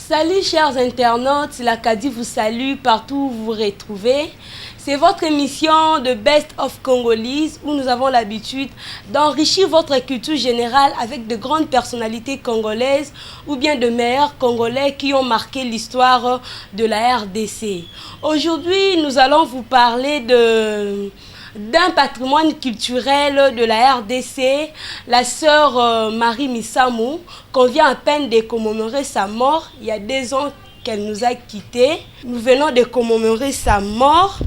Salut chers internautes, l'Acadie vous salue partout où vous vous retrouvez. C'est votre émission de Best of Congolese où nous avons l'habitude d'enrichir votre culture générale avec de grandes personnalités congolaises ou bien de meilleurs Congolais qui ont marqué l'histoire de la RDC. Aujourd'hui, nous allons vous parler d'un patrimoine culturel de la RDC, la sœur Marie Missamou, qu'on vient à peine de commémorer sa mort. Il y a 2 ans qu'elle nous a quittés. Nous venons de commémorer sa mort.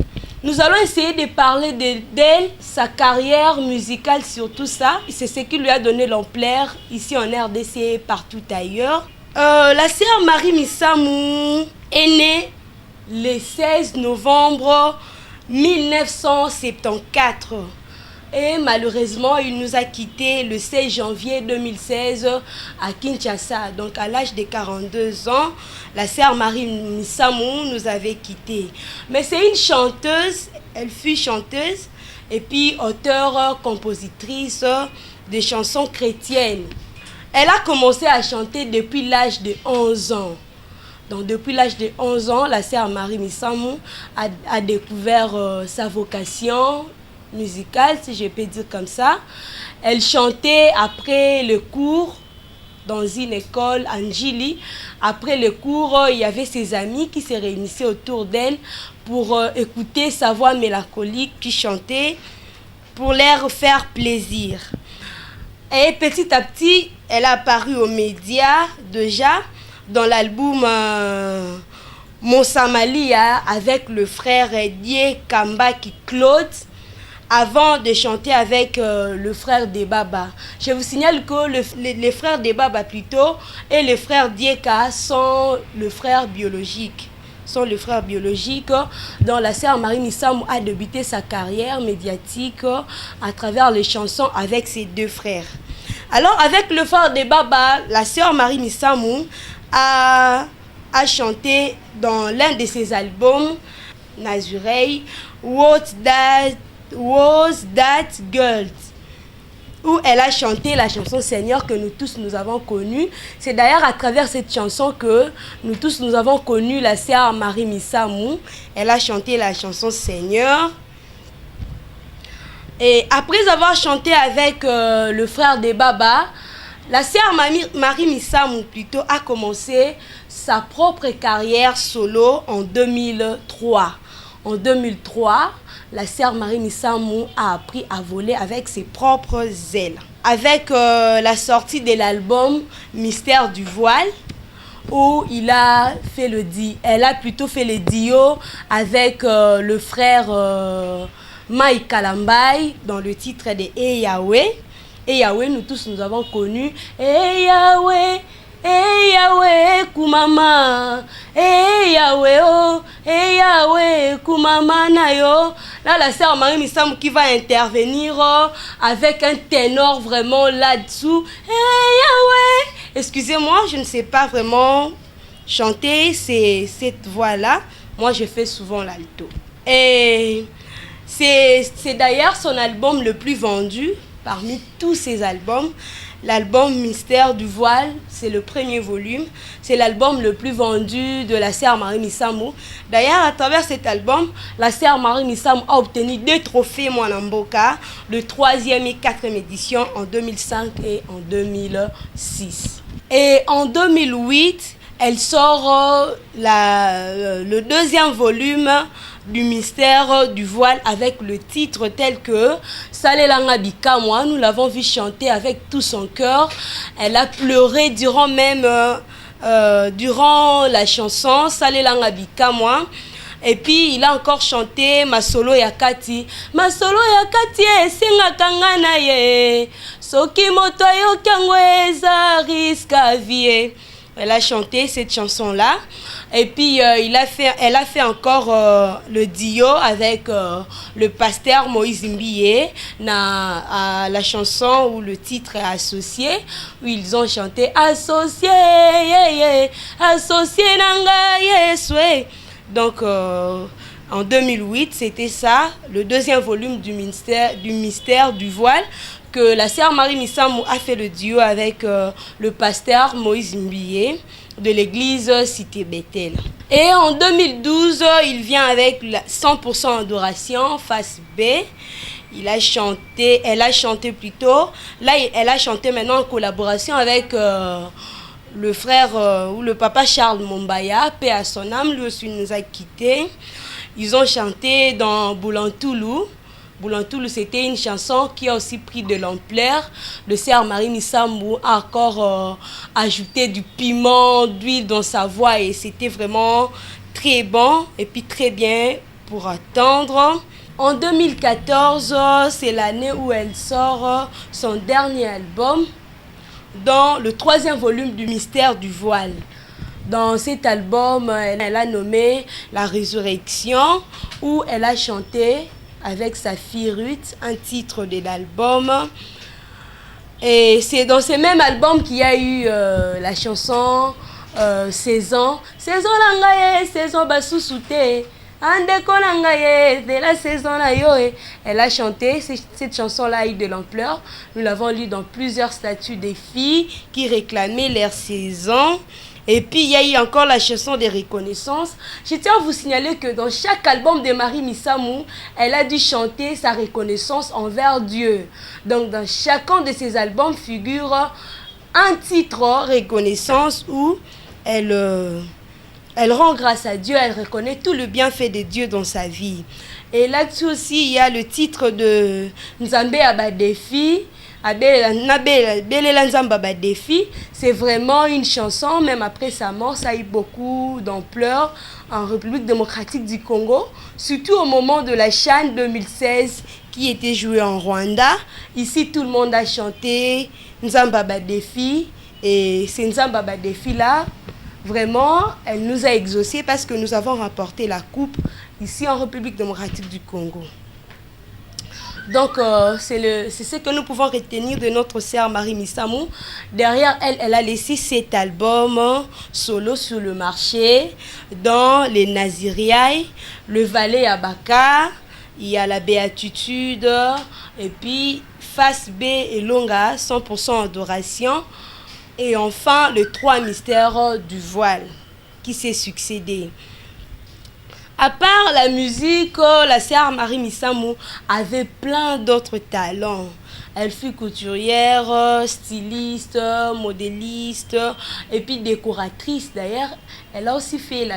Nous allons essayer de parler d'elle, sa carrière musicale, surtout ça. C'est ce qui lui a donné l'ampleur ici en RDC et partout ailleurs. La sœur Marie Missamou est née le 16 novembre 1974 et malheureusement il nous a quitté le 16 janvier 2016 à Kinshasa. Donc à l'âge de 42 ans, la sœur Marie Missamou nous avait quittés. Mais c'est une chanteuse, elle fut chanteuse et puis auteure, compositrice de chansons chrétiennes. Elle a commencé à chanter depuis l'âge de 11 ans. Donc depuis l'âge de 11 ans, la sœur Marie Missamou a découvert sa vocation musicale, si je peux dire comme ça. Elle chantait après le cours dans une école à Njili. Après le cours, il y avait ses amis qui se réunissaient autour d'elle pour écouter sa voix mélancolique qui chantait pour leur faire plaisir. Et petit à petit, elle a apparu aux médias déjà, dans l'album Monsamalia avec le frère Die Kambaki Claude, avant de chanter avec le frère Debaba. Je vous signale que les frères Debaba plutôt et le frère Dieka sont le frère biologique. Dont la sœur Marie Missamou a débuté sa carrière médiatique à travers les chansons avec ses 2 frères. Alors avec le frère Debaba, la sœur Marie Missamou a chanté dans l'un de ses albums, Nazurei, Was That Girl, où elle a chanté la chanson Seigneur que nous avons connue. C'est d'ailleurs à travers cette chanson que nous avons connu la sœur Marie Missamou. Elle a chanté la chanson Seigneur. Et après avoir chanté avec le frère de Baba, la sœur Marie Missamou plutôt a commencé sa propre carrière solo en 2003. En 2003, la sœur Marie Missamou a appris à voler avec ses propres ailes. Avec la sortie de l'album Mystère du voile, où elle a plutôt fait le duo avec le frère Mike Kalambai dans le titre de Hey Yahweh. Et Yahweh, nous tous nous avons connu. Hey Yahweh, Kumama. Hey Yahweh, oh, hey Yahweh, Kumama nayo. Là, la sœur Marie Missamou qui va intervenir avec un ténor vraiment là-dessous. Hey Yahweh. Excusez-moi, je ne sais pas vraiment chanter cette voix-là. Moi, je fais souvent l'alto. Et c'est d'ailleurs son album le plus vendu. Parmi tous ces albums, l'album Mystère du voile, c'est le premier volume. C'est l'album le plus vendu de la sœur Marie Missamou. D'ailleurs, à travers cet album, la sœur Marie Missamou a obtenu 2 trophées Mwanamboka, le 3e et 4e édition en 2005 et en 2006. Et en 2008, elle sort le 2e volume du Mystère du voile avec le titre tel que Salelanga Bikamwa. Nous l'avons vu chanter avec tout son cœur. Elle a pleuré durant la chanson Salelanga Bikamwa. Et puis il a encore chanté Masolo Yakati. Masolo Yakati esenga kangana ye. Soki moto yo kangweza riska vie. Elle a chanté cette chanson-là. Et puis, elle a fait encore le duo avec le pasteur Moïse Mbiye à la chanson où le titre est associé, où ils ont chanté associé, associé nanga yeswe. Donc, En 2008, c'était ça, le deuxième volume du mystère du voile, que la sœur Marie Missamou a fait le duo avec le pasteur Moïse Mbié de l'église Cité Bethel. Et en 2012, il vient avec 100% adoration, face B. Elle a chanté plutôt. Là, elle a chanté maintenant en collaboration avec le frère ou le papa Charles Mombaya, paix à son âme, lui aussi nous a quittés. Ils ont chanté dans Boulantoulou. Boulantoulou, c'était une chanson qui a aussi pris de l'ampleur. Le sœur Marie Missamou a encore ajouté du piment, d'huile dans sa voix et c'était vraiment très bon et puis très bien pour attendre. En 2014, c'est l'année où elle sort son dernier album dans le 3e volume du mystère du voile. Dans cet album, elle a nommé La Résurrection, où elle a chanté avec sa fille Ruth un titre de l'album. Et c'est dans ce même album qu'il y a eu la chanson Saison. Saison langaye, saison basousouté. De la saison là, elle a chanté, cette chanson-là a eu de l'ampleur. Nous l'avons lu dans plusieurs statuts des filles qui réclamaient leur saison. Et puis, il y a eu encore la chanson des reconnaissances. Je tiens à vous signaler que dans chaque album de Marie Missamou, elle a dû chanter sa reconnaissance envers Dieu. Donc, dans chacun de ses albums figure un titre, reconnaissance, où elle rend grâce à Dieu, elle reconnaît tout le bienfait de Dieu dans sa vie. Et là-dessus aussi, il y a le titre de Nzambe Abadefi. C'est vraiment une chanson, même après sa mort, ça a eu beaucoup d'ampleur en République démocratique du Congo, surtout au moment de la CHAN 2016 qui était jouée en Rwanda. Ici, tout le monde a chanté Nzamba Badefi et c'est Nzamba Badefi là. Vraiment, elle nous a exaucés parce que nous avons remporté la coupe ici en République démocratique du Congo. Donc, c'est ce que nous pouvons retenir de notre sœur Marie Missamou. Derrière elle, elle a laissé cet album solo sur le marché, dans les Naziriaï, le Valet Abaka, il y a la Béatitude, et puis Face B et Longa, 100% adoration. Et enfin, le 3 mystères du voile qui s'est succédé. À part la musique, la sœur Marie Missamou avait plein d'autres talents. Elle fut couturière, styliste, modéliste et puis décoratrice. D'ailleurs, elle a aussi fait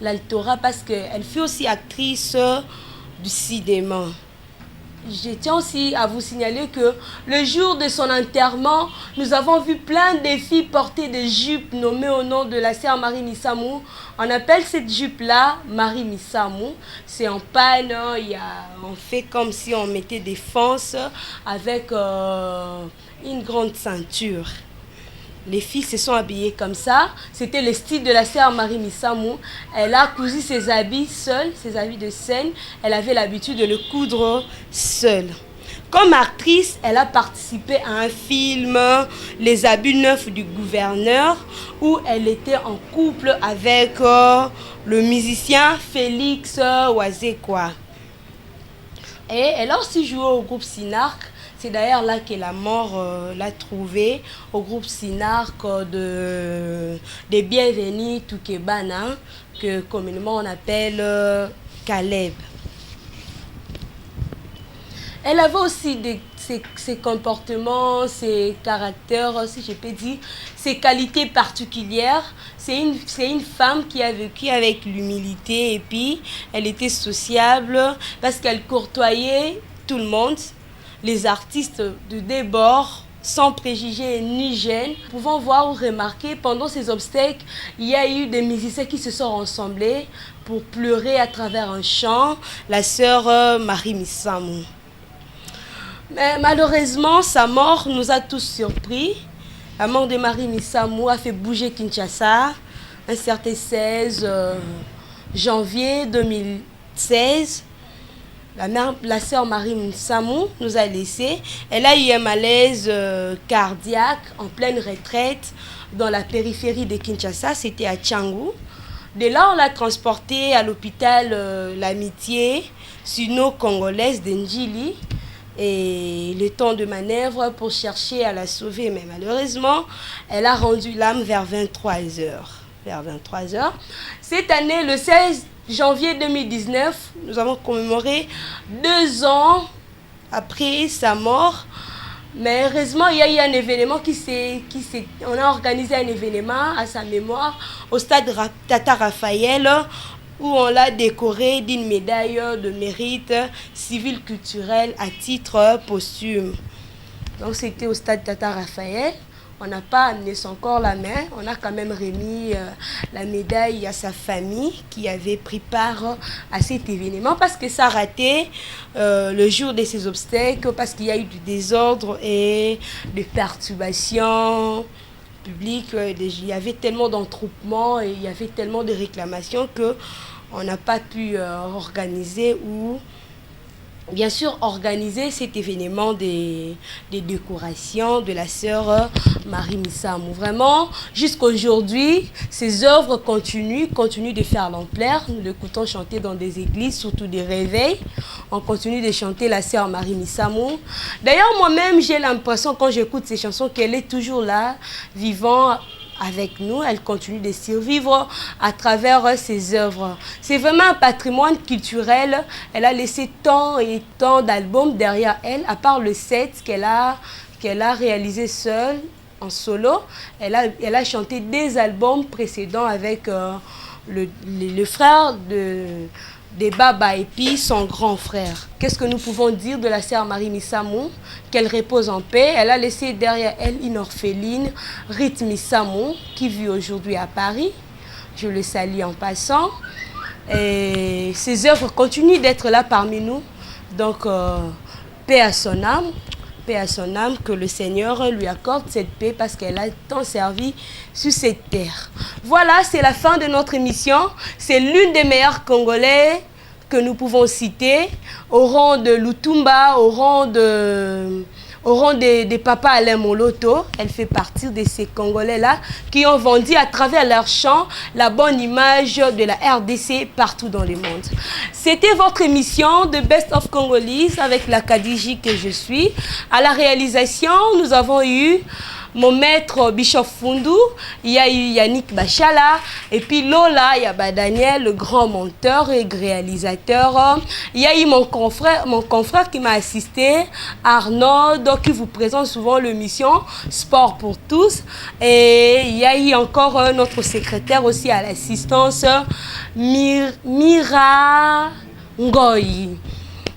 l'altora parce qu'elle fut aussi actrice du cinéma. Je tiens aussi à vous signaler que le jour de son enterrement, nous avons vu plein de filles porter des jupes nommées au nom de la sœur Marie Missamou. On appelle cette jupe-là Marie Missamou. C'est en panne, on fait comme si on mettait des fances avec une grande ceinture. Les filles se sont habillées comme ça. C'était le style de la sœur Marie Missamou. Elle a cousu ses habits seule, ses habits de scène. Elle avait l'habitude de le coudre seule. Comme actrice, elle a participé à un film, Les habits neufs du gouverneur, où elle était en couple avec le musicien Félix Wazekwa. Et elle a aussi joué au groupe Sinark. C'est d'ailleurs là que la mort l'a trouvée, au groupe Sinark des Bienvenus Toukebana, que communément on appelle Caleb. Elle avait aussi ses comportements, ses caractères, si je peux dire, ses qualités particulières. C'est une femme qui a vécu avec l'humilité et puis elle était sociable parce qu'elle courtoyait tout le monde. Les artistes de débord, sans préjugés ni gêne, pouvant voir ou remarquer pendant ces obstacles, il y a eu des musiciens qui se sont rassemblés pour pleurer à travers un chant, la sœur Marie Missamou. Mais malheureusement, sa mort nous a tous surpris. La mort de Marie Missamou a fait bouger Kinshasa un certain 16 janvier 2016. La sœur Marie Missamou nous a laissé. Elle a eu un malaise cardiaque en pleine retraite dans la périphérie de Kinshasa, c'était à Tchangou. De là, on l'a transportée à l'hôpital L'Amitié, sino-congolaise d'Ndjili. Et le temps de manœuvre pour chercher à la sauver. Mais malheureusement, elle a rendu l'âme vers 23 heures. Vers 23 heures. Cette année, le 16 janvier 2019, nous avons commémoré 2 ans après sa mort. Mais heureusement, il y a eu un événement on a organisé un événement à sa mémoire au stade Tata Raphaël, où on l'a décoré d'une médaille de mérite civil culturel à titre posthume. Donc c'était au stade Tata Raphaël. On n'a pas amené son corps la main, on a quand même remis la médaille à sa famille qui avait pris part à cet événement parce que ça a raté le jour de ces obstacles, parce qu'il y a eu du désordre et des perturbations publiques. Il y avait tellement d'entroupements et il y avait tellement de réclamations qu'on n'a pas pu organiser ou bien sûr organiser cet événement des décorations de la sœur Marie Missamou. Vraiment, jusqu'aujourd'hui, ces œuvres continuent de faire l'ampleur. Nous l'écoutons chanter dans des églises, surtout des réveils. On continue de chanter la sœur Marie Missamou. D'ailleurs, moi-même, j'ai l'impression, quand j'écoute ces chansons, qu'elle est toujours là, vivant avec nous. Elle continue de survivre à travers ses œuvres. C'est vraiment un patrimoine culturel. Elle a laissé tant et tant d'albums derrière elle, à part le 7 qu'elle a réalisé seule, en solo. Elle a chanté des albums précédents avec le frère de Baba et puis son grand frère. Qu'est-ce que nous pouvons dire de la sœur Marie Missamou? Qu'elle repose en paix. Elle a laissé derrière elle une orpheline, Rite Missamou, qui vit aujourd'hui à Paris. Je le salue en passant. Et ses œuvres continuent d'être là parmi nous. Donc, paix à son âme. Paix à son âme, que le Seigneur lui accorde cette paix parce qu'elle a tant servi sur cette terre. Voilà, c'est la fin de notre émission. C'est l'une des meilleures Congolais que nous pouvons citer, au rang de Lutumba, au rang des papas Alain Moloto. Elle fait partie de ces Congolais-là qui ont vendu à travers leur chant la bonne image de la RDC partout dans le monde. C'était votre émission de Best of Congolese avec la Kadiji que je suis. À la réalisation, nous avons eu mon maître Bishop Fundu, il y a eu Yannick Bachala, et puis Lola, il y a Daniel, le grand monteur et réalisateur. Il y a eu mon confrère qui m'a assisté, Arnaud, qui vous présente souvent l'émission Sport pour tous. Et il y a eu encore notre secrétaire aussi à l'assistance, Mira Ngoyi.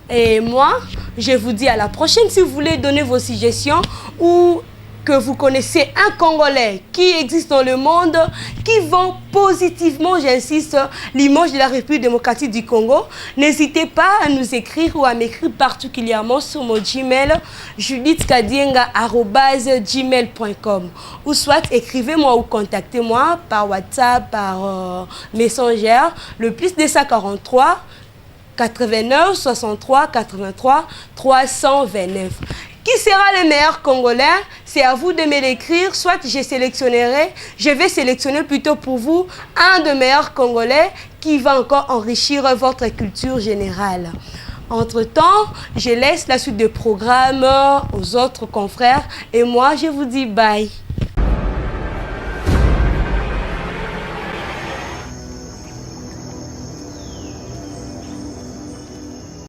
Et moi, je vous dis à la prochaine. Si vous voulez donner vos suggestions ou que vous connaissez un Congolais qui existe dans le monde, qui vend positivement, j'insiste, l'image de la République démocratique du Congo, n'hésitez pas à nous écrire ou à m'écrire particulièrement sur mon Gmail, judithkadienga@gmail.com, ou soit écrivez-moi ou contactez-moi par WhatsApp, par Messenger, le plus 243 89 63 83 329. Qui sera le meilleur Congolais? C'est à vous de me l'écrire. Soit je vais sélectionner plutôt pour vous un des meilleurs Congolais qui va encore enrichir votre culture générale. Entre-temps, je laisse la suite des programmes aux autres confrères et moi, je vous dis bye.